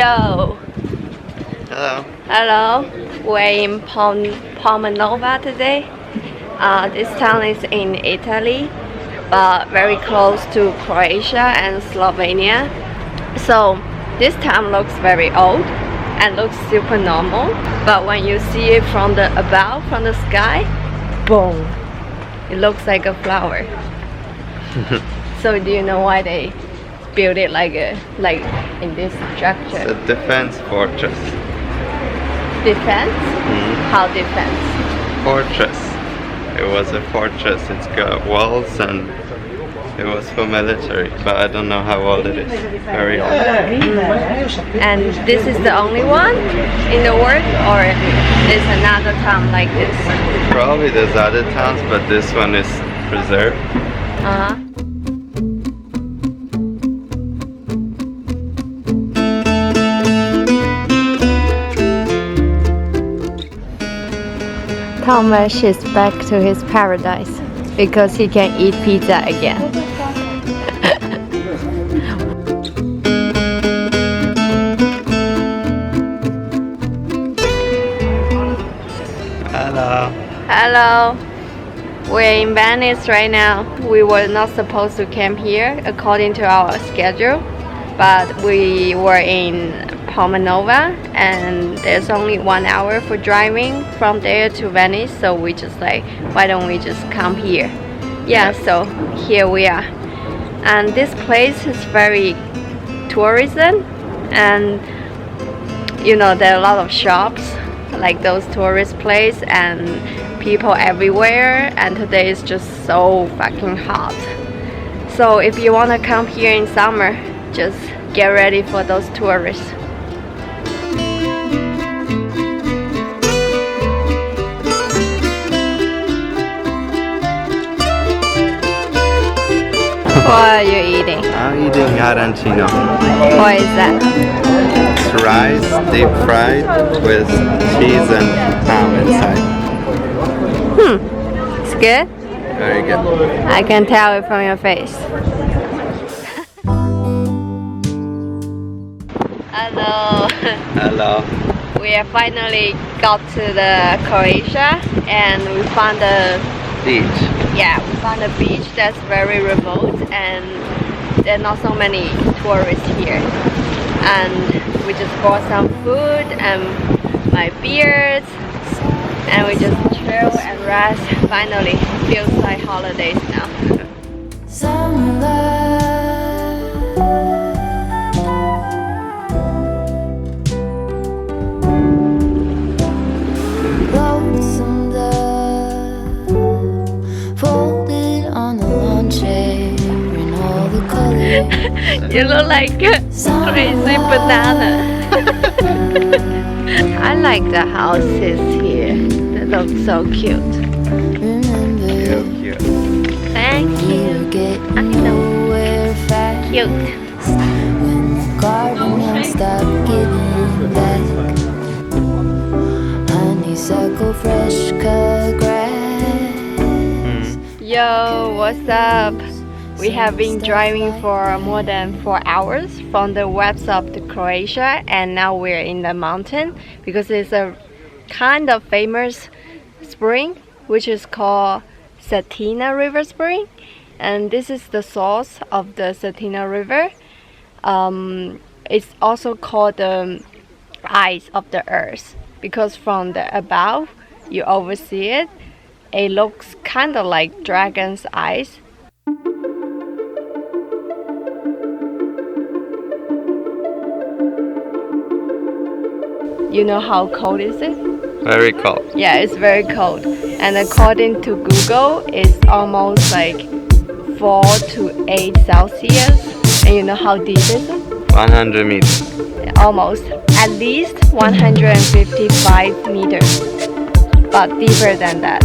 Yo! Hello. Hello! We're in Palmanova today. This town is in Italy, but very close to Croatia and Slovenia. So this town looks very old and looks super normal, but when you see it from the above, from the sky, boom! It looks like a flower. So do you know why they build it like in this structure? It's a defense fortress. Defense? How defense? Fortress. It was a fortress. It's got walls and it was for military, but I don't know how old it is. Very old. And this is the only one in the world, or there's another town like this? Probably there's other towns, but this one is preserved. Uh-huh. Thomas is back to his paradise because he can eat pizza again. Hello. Hello, we're in Venice right now. We were not supposed to camp here according to our schedule, but we were in Palmanova and there's only 1 hour for driving from there to Venice, so we just like, why don't we just come here? Yeah, so here we are. And this place is very tourism, and you know, there are a lot of shops like those tourist places and people everywhere, and today is just so fucking hot. So if you want to come here in summer, just get ready for those tourists. What are you eating? I'm eating arancino. What is that? It's rice, deep fried, with cheese and ham inside. It's good? Very good. I can tell it from your face. Hello. Hello. We have finally got to the Croatia and we found a Beach. we found a beach that's very remote and there are not so many tourists here. And we just bought some food and my beers and we just chill and rest. Finally, feels like holidays now. You look like a crazy banana. I like the houses here. They look so cute. Cute. Thank you. I know. Cute. Yo, what's up? We have been driving for more than 4 hours from the west of the Croatia, and now we're in the mountain because it's a kind of famous spring which is called Cetina River Spring, and this is the source of the Cetina River. It's also called the eyes of the earth because from the above you oversee it. It looks kind of like dragon's eyes. You know how cold is it? Very cold. Yeah, it's very cold. And according to Google, it's almost like 4 to 8 Celsius. And you know how deep is it? 100 meters. Almost. At least 155 meters. But deeper than that.